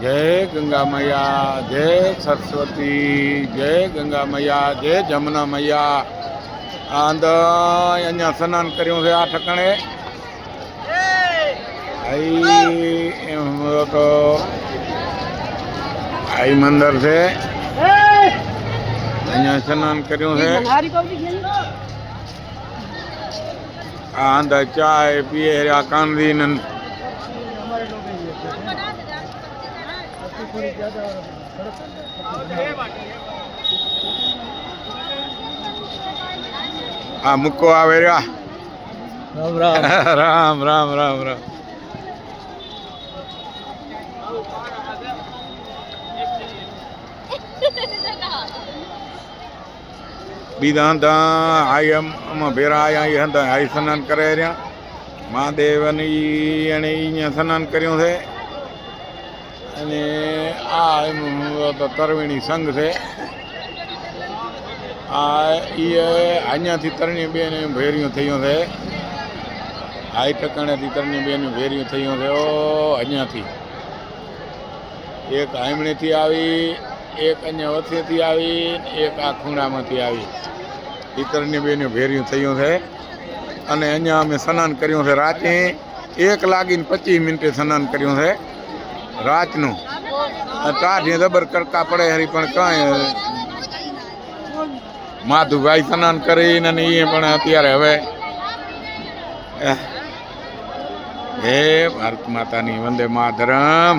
जय गंगा मैया, जय सरस्वती, जय गंगा मैया, जय जमुना मैया। आंद अञा स्नान करूं से आ ठिकाणे तो आई मंदिर से अञा स्नान करूं से आंद चाय पिए रहा कांदीन आ मुक्को आवे रहा राम राम राम राम राम राम बीजा हंधा आई अम भेरा आया ये हंधा आई स्नान करे रहा महादेव ने स्नान करूं से आ तो तरवेणी संघ से आ ये अञा थी तरणी बेन भेरियों थियूं से आई ठिकाणे थी तरणी बेन भेरियों थियूं से ओ अञा थी एक आमणे थी आई एक अञा वथे थी आई एक आ खूणा में थी आई ई तरणी बेन भेरियों थियूं से अने अञा अमे स्नान करूं से रात 1:25 स्नान करूं से रात नु टाढी जबर करका पड़े हरी पण कांई माधुभाई स्नान કરીને એ પણ અત્યારે હવે હે ભારત માતાની વંદે માતરમ।